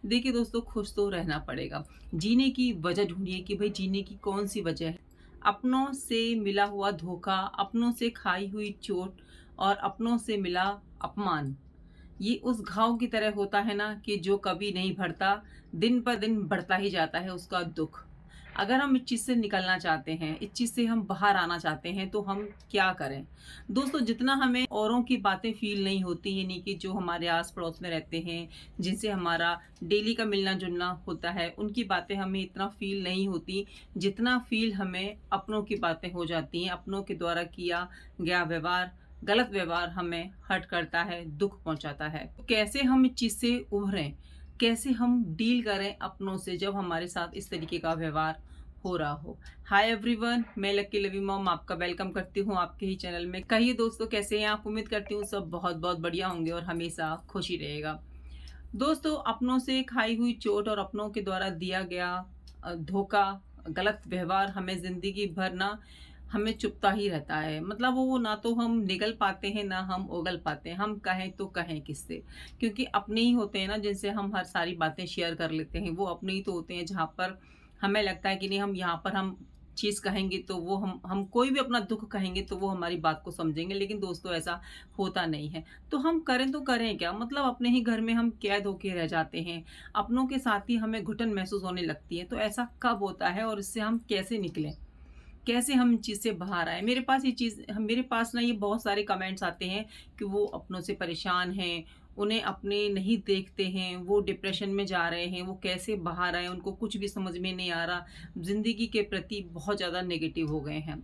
देखिए दोस्तों, खुश तो रहना पड़ेगा। जीने की वजह ढूँढिए कि भई जीने की कौन-सी वजह है। अपनों से मिला हुआ धोखा, अपनों से खाई हुई चोट और अपनों से मिला अपमान, ये उस घाव की तरह होता है ना कि जो कभी नहीं भरता, दिन पर दिन बढ़ता ही जाता है उसका दुःख। अगर हम इस चीज़ से निकलना चाहते हैं, इस चीज़ से हम बाहर आना चाहते हैं, तो हम क्या करें? दोस्तों, जितना हमें औरों की बातें फ़ील नहीं होती, यानी कि जो हमारे आस-पड़ोस में रहते हैं, जिनसे हमारा डेली का मिलना-जुलना होता है, उनकी बातें हमें इतना फ़ील नहीं होती, जितना फ़ील हमें अपनों की बातें हो जाती हैं। अपनों के द्वारा किया गया व्यवहार, गलत व्यवहार हमें हर्ट करता है, दुःख पहुँचाता है। तो कैसे हम इस चीज़ से उभरें? कैसे हम डील करें अपनों से जब हमारे साथ इस तरीके का व्यवहार हो रहा हो? हाय एवरीवन, मैं लकी लवी मॉम आपका वेलकम करती हूँ आपके ही चैनल में। कहिए दोस्तों, कैसे हैं आप? उम्मीद करती हूँ सब बहुत-बहुत बढ़िया होंगे और हमेशा खुश ही रहेगा। दोस्तों, अपनों से खाई हुई चोट और अपनों के द्वारा दिया गया धोखा, गलत व्यवहार हमें ज़िंदगी भर ना हमें चुभता ही रहता है। मतलब वो ना तो हम निगल पाते हैं, ना हम उगल पाते हैं। हम कहें तो कहें किससे? क्योंकि अपने ही होते हैं ना जिनसे हम हर सारी बातें शेयर कर लेते हैं। वो अपने ही तो होते हैं जहाँ पर हमें लगता है कि नहीं, हम यहाँ पर हम चीज़ कहेंगे तो वो हम कोई भी अपना दुःख कहेंगे तो वो हमारी बात को समझेंगे। लेकिन दोस्तों, ऐसा होता नहीं है। तो हम करें तो करें क्या? मतलब अपने ही घर में हम कैद होके रह जाते हैं। अपनों के साथ ही हमें घुटन महसूस होने लगती है। तो ऐसा कब होता है और इससे हम कैसे निकलें? कैसे हम इस चीज़ से बाहर आएँ? मेरे पास ना ये बहुत सारे कमेंट्स आते हैं कि वो अपनों से परेशान हैं, उन्हें अपने नहीं देखते हैं, वो डिप्रेशन में जा रहे हैं, वो कैसे बाहर आएँ? उनको कुछ भी समझ में नहीं आ रहा, ज़िंदगी के प्रति बहुत ज़्यादा नेगेटिव हो गए हैं।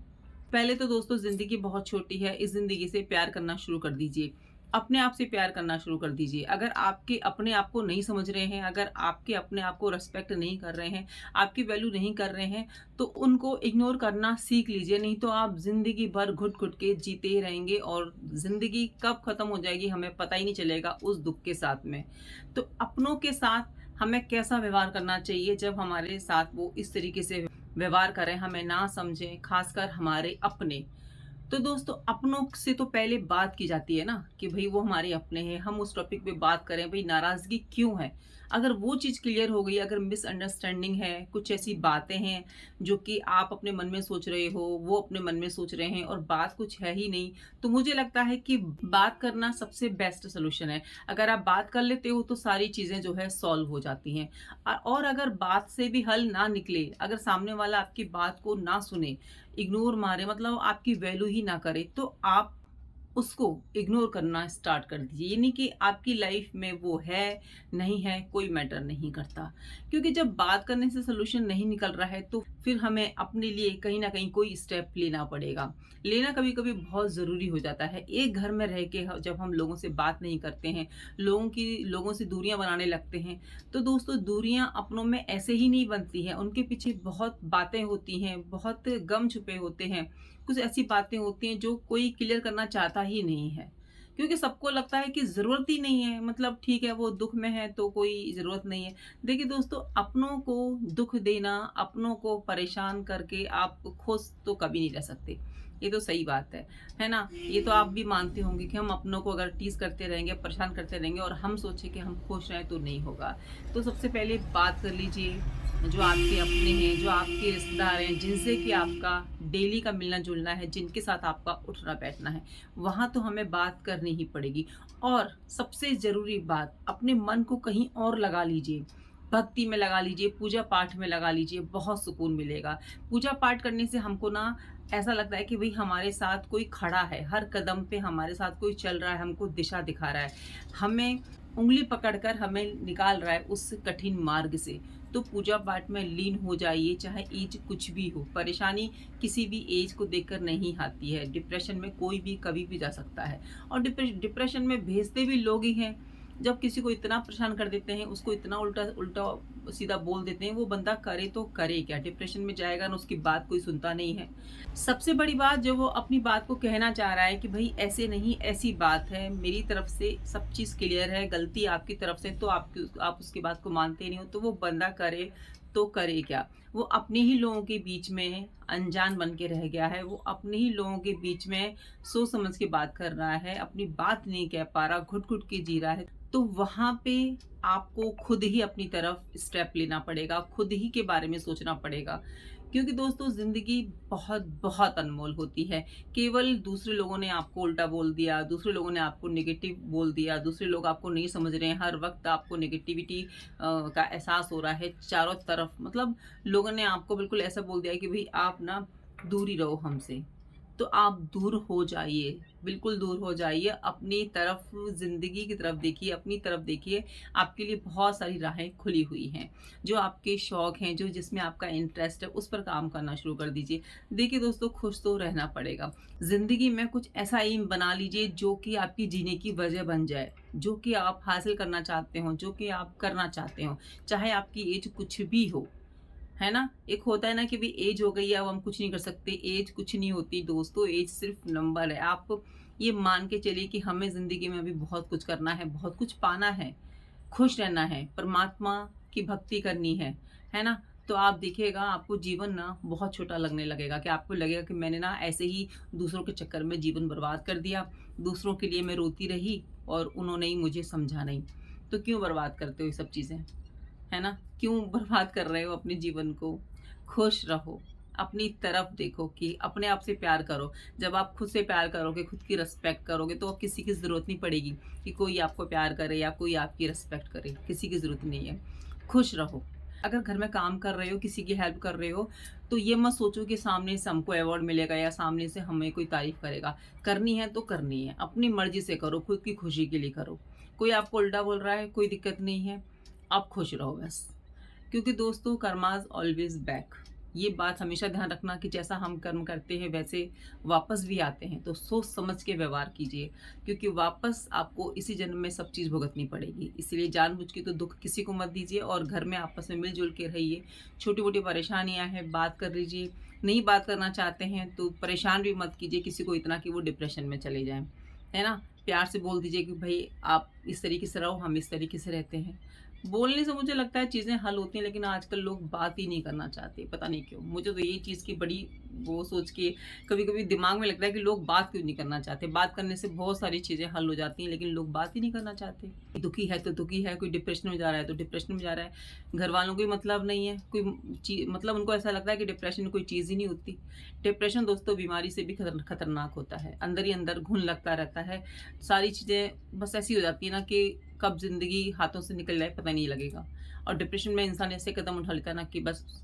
पहले तो दोस्तों, ज़िंदगी बहुत छोटी है, इस ज़िंदगी से प्यार करना शुरू कर दीजिए। अपने आप से प्यार करना शुरू कर दीजिए। अगर आपके अपने आप को नहीं समझ रहे हैं, अगर आपके अपने आप को रिस्पेक्ट नहीं कर रहे हैं, आपकी वैल्यू नहीं कर रहे हैं, तो उनको इग्नोर करना सीख लीजिए। नहीं तो आप ज़िंदगी भर घुट-घुट के जीते ही रहेंगे और ज़िंदगी कब ख़त्म हो जाएगी हमें पता ही नहीं चलेगा उस दुःख के साथ में। तो अपनों के साथ हमें कैसा व्यवहार करना चाहिए जब हमारे साथ वो इस तरीके से व्यवहार करें, हमें ना समझें, ख़ासकर हमारे अपने। तो दोस्तों, अपनों से तो पहले बात की जाती है ना कि भई वो हमारे अपने हैं, हम उस टॉपिक पे बात करें, भई नाराज़गी क्यों है? अगर वो चीज़ क्लियर हो गई, अगर मिसअंडरस्टैंडिंग है, कुछ ऐसी बातें हैं जो कि आप अपने मन में सोच रहे हो, वो अपने मन में सोच रहे हैं और बात कुछ है ही नहीं, तो मुझे लगता है कि बात करना सबसे बेस्ट सॉल्यूशन है। अगर आप बात कर लेते हो तो सारी चीज़ें जो है सॉल्व हो जाती हैं। और अगर बात से भी हल ना निकले, अगर सामने वाला आपकी बात को ना सुने, इग्नोर मारे, मतलब आपकी वैल्यू ही ना करे, तो आप उसको इग्नोर करना स्टार्ट कर दीजिए। यानी कि आपकी लाइफ में वो है, नहीं है, कोई मैटर नहीं करता। क्योंकि जब बात करने से सॉल्यूशन नहीं निकल रहा है, तो फिर हमें अपने लिए कहीं न कहीं कोई स्टेप लेना पड़ेगा। लेना कभी-कभी बहुत ज़रूरी हो जाता है। एक घर में रह के जब हम लोगों से बात नहीं करते हैं, लोगों से दूरियाँ बनाने लगते हैं, तो दोस्तों, दूरियाँ अपनों में ऐसे ही नहीं बनती हैं। उनके पीछे बहुत बातें होती हैं, बहुत गम छुपे होते हैं। कुछ ऐसी बातें होती हैं जो कोई क्लियर करना चाहता ही नहीं है। क्योंकि सबको लगता है कि ज़रूरत ही नहीं है, मतलब ठीक है, वो दुःख में है तो कोई ज़रूरत नहीं है। देखिए दोस्तों, अपनों को दुःख देना, अपनों को परेशान करके आप खुश तो कभी नहीं रह सकते। ये तो सही बात है ना? ये तो आप भी मानते होंगे कि हम अपनों को अगर टीज़ करते रहेंगे, परेशान करते रहेंगे और हम सोचे कि हम खुश रहें, तो नहीं होगा। तो सबसे पहले बात कर लीजिए, जो आपके अपने हैं, जो आपके रिश्तेदार हैं, जिनसे कि आपका डेली का मिलना-जुलना है, जिनके साथ आपका उठना-बैठना है, वहाँ तो हमें बात करनी ही पड़ेगी। और सबसे ज़रूरी बात, अपने मन को कहीं और लगा लीजिए। भक्ति में लगा लीजिए, पूजा-पाठ में लगा लीजिए, बहुत सुकून मिलेगा। पूजा-पाठ करने से हमको ना ऐसा लगता है कि भई हमारे साथ कोई खड़ा है, हर कदम पे हमारे साथ कोई चल रहा है, हमको दिशा दिखा रहा है। हमें उँगली पकड़कर हमें निकाल रहा है उस कठिन मार्ग से। तो पूजा पाठ में लीन हो जाइए, चाहे एज कुछ भी हो। परेशानी किसी भी एज को देखकर नहीं आती है। डिप्रेशन में कोई भी कभी भी जा सकता है और डिप्रेशन में भेजते भी लोग ही हैं। जब किसी को इतना परेशान कर देते हैं, उसको इतना उल्टा उल्टा सीधा बोल देते हैं, वो बंदा करे तो करे क्या? डिप्रेशन में जाएगा ना, उसकी बात कोई सुनता नहीं है। सबसे बड़ी बात, जो वो अपनी बात को कहना चाह रहा है कि भई ऐसे नहीं, ऐसी बात है, मेरी तरफ से सब चीज़ क्लियर है, गलती आपकी तरफ से, तो आप उसकी बात को मानते नहीं हो, तो वो बंदा करे तो करे क्या? वो अपने ही लोगों के बीच में अनजान बन के रह गया है, वो अपने ही लोगों के बीच में सोच समझ के बात कर रहा है, अपनी बात नहीं कह पा रहा, घुट-घुट के जी रहा है। तो वहाँ पे आपको खुद ही अपनी तरफ स्टेप लेना पड़ेगा, खुद ही के बारे में सोचना पड़ेगा। क्योंकि दोस्तों ज़िंदगी बहुत बहुत अनमोल होती है। केवल दूसरे लोगों ने आपको उल्टा बोल दिया, दूसरे लोगों ने आपको नेगेटिव बोल दिया, दूसरे लोग आपको नहीं समझ रहे हैं, हर वक़्त आपको नेगेटिविटी का एहसास हो रहा है चारों तरफ। मतलब लोगों ने आपको बिल्कुल ऐसा बोल दिया है कि भई आप ना दूर ही रहो हमसे। तो आप दूर हो जाइए, बिल्कुल दूर हो जाइए, अपनी तरफ ज़िंदगी की तरफ देखिए, अपनी तरफ देखिए, आपके लिए बहुत सारी राहें खुली हुई हैं। जो आपके शौक हैं, जो जिसमें आपका इंटरेस्ट है, उस पर काम करना शुरू कर दीजिए। देखिए दोस्तों, खुश तो रहना पड़ेगा। ज़िंदगी में कुछ ऐसा एम बना लीजिए जो कि आपकी जीने की वजह बन जाए, जो कि आप हासिल करना चाहते हो, जो कि आप करना चाहते हो, चाहे आपकी एज कुछ भी हो। है ना? एक होता है ना कि भई एज हो गई है, अब हम कुछ नहीं कर सकते। एज कुछ नहीं होती दोस्तों, एज सिर्फ़ नंबर है। आप ये मान के चलिए कि हमें ज़िंदगी में अभी बहुत कुछ करना है, बहुत कुछ पाना है, खुश रहना है, परमात्मा की भक्ति करनी है ना? तो आप देखिएगा आपको जीवन ना बहुत छोटा लगने लगेगा, कि आपको लगेगा कि मैंने ना ऐसे ही दूसरों के चक्कर में जीवन बर्बाद कर दिया, दूसरों के लिए मैं रोती रही और उन्होंने ही मुझे समझा नहीं। तो क्यों बर्बाद करते हो ये सब चीज़ें? है ना? क्यों बर्बाद कर रहे हो अपने जीवन को? खुश रहो, अपनी तरफ देखो कि अपने आप से प्यार करो। जब आप खुद से प्यार करोगे, खुद की रिस्पेक्ट करोगे, तो अब किसी की ज़रूरत नहीं पड़ेगी कि कोई आपको प्यार करे या कोई आपकी रिस्पेक्ट करे, किसी की ज़रूरत नहीं है। खुश रहो। अगर घर में काम कर रहे हो, किसी की हेल्प कर रहे हो, तो ये मत सोचो कि सामने से हमको अवार्ड मिलेगा या सामने से हमें कोई तारीफ़ करेगा। करनी है तो करनी है, अपनी मर्ज़ी से करो, खुद की खुशी के लिए करो। कोई आपको उल्टा बोल रहा है, कोई दिक्कत नहीं है, आप खुश रहो बस। क्योंकि दोस्तों कर्माज़ ऑलवेज़ बैक, ये बात हमेशा ध्यान रखना कि जैसा हम कर्म करते हैं वैसे वापस भी आते हैं। तो सोच समझ के व्यवहार कीजिए, क्योंकि वापस आपको इसी जन्म में सब चीज़ भुगतनी पड़ेगी। इसीलिए जानबूझ के तो दुःख किसी को मत दीजिए और घर में आपस में मिल-जुल के रहिए। छोटी-मोटी परेशानियाँ हैं, बात कर लीजिए। नहीं बात करना चाहते हैं तो परेशान भी मत कीजिए किसी को इतना कि वो डिप्रेशन में चले जाएँ। है ना? प्यार से बोल दीजिए कि भई आप इस तरीके से रहो, हम इस तरीके से रहते हैं। बोलने से मुझे लगता है चीज़ें हल होती हैं, लेकिन आजकल लोग बात ही नहीं करना चाहते, पता नहीं क्यों? मुझे तो ये चीज़ की बड़ी वो सोच के कभी-कभी दिमाग में लगता है कि लोग बात क्यों नहीं करना चाहते? बात करने से बहुत सारी चीज़ें हल हो जाती हैं, लेकिन लोग बात ही नहीं करना चाहते। दुखी है तो दुखी है, कोई डिप्रेशन में जा रहा है तो डिप्रेशन में जा रहा है। घरवालों को भी मतलब नहीं है, कोई मतलब उनको ऐसा लगता है कि डिप्रेशन कोई चीज़ ही नहीं होती। डिप्रेशन दोस्तों बीमारी से भी खतरनाक होता है। अंदर ही अंदर घुन लगता रहता है। सारी चीज़ें बस ऐसी हो जाती है ना कि कब ज़िंदगी हाथों से निकल जाए पता नहीं लगेगा। और डिप्रेशन में इंसान ऐसे कदम उठा लेता है ना कि बस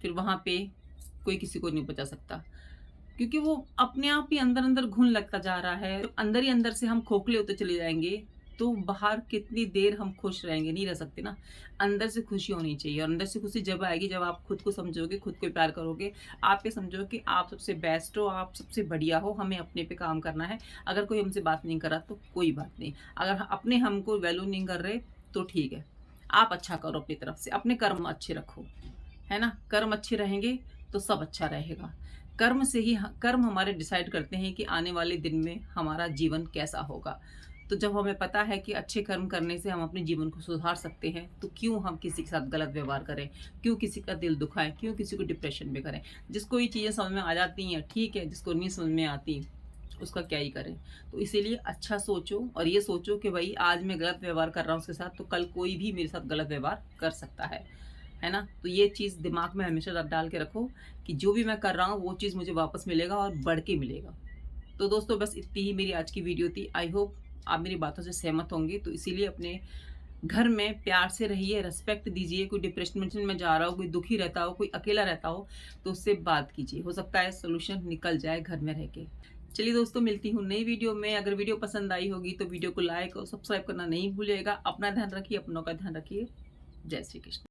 फिर वहाँ पे कोई किसी को नहीं बचा सकता। क्योंकि वो अपने आप ही अंदर-अंदर घुन लगता जा रहा है। तो अंदर ही अंदर से हम खोखले होते चले जाएँगे, तो बाहर कितनी देर हम खुश रहेंगे? नहीं रह सकते ना। अंदर से खुशी होनी चाहिए और अंदर से खुशी जब आएगी जब आप खुद को समझोगे, खुद को प्यार करोगे। आप ये समझो कि आप सबसे बेस्ट हो, आप सबसे बढ़िया हो, हमें अपने पे काम करना है। अगर कोई हमसे बात नहीं कर रहा तो कोई बात नहीं। अगर अपने हमको वैल्यू नहीं कर रहे तो ठीक है। आप अच्छा करो अपनी तरफ से, अपने कर्म अच्छे रखो। है ना? कर्म अच्छे रहेंगे तो सब अच्छा रहेगा। कर्म से ही कर्म हमारे डिसाइड करते हैं कि आने वाले दिन में हमारा जीवन कैसा होगा। तो जब हमें पता है कि अच्छे कर्म करने से हम अपने जीवन को सुधार सकते हैं, तो क्यों हम किसी के साथ गलत व्यवहार करें? क्यों किसी का दिल दुखाएँ? क्यों किसी को डिप्रेशन में करें? जिसको ये चीज़ें समझ में आ जाती हैं, ठीक है, जिसको नहीं समझ में आती, उसका क्या ही करें। तो इसीलिए अच्छा सोचो और ये सोचो कि भई आज मैं गलत व्यवहार कर रहा हूँ उसके साथ, तो कल कोई भी मेरे साथ गलत व्यवहार कर सकता है ना? तो ये चीज़ दिमाग में हमेशा डाल के रखो कि जो भी मैं कर रहा हूँ वो चीज़ मुझे वापस मिलेगा और बढ़ के मिलेगा। तो दोस्तों बस इतनी ही मेरी आज की वीडियो थी। आई होप आप मेरी बातों से सहमत होंगे। तो इसीलिए अपने घर में प्यार से रहिए, रिस्पेक्ट दीजिए। कोई डिप्रेशन में जा रहा हो, कोई दुखी रहता हो, कोई अकेला रहता हो, तो उससे बात कीजिए। हो सकता है सॉल्यूशन निकल जाए घर में रह के। चलिए दोस्तों, मिलती हूँ नई वीडियो में। अगर वीडियो पसंद आई होगी तो वीडियो को लाइक और सब्सक्राइब करना नहीं भूलिएगा। अपना ध्यान रखिए, अपनों का ध्यान रखिए। जय श्री कृष्ण।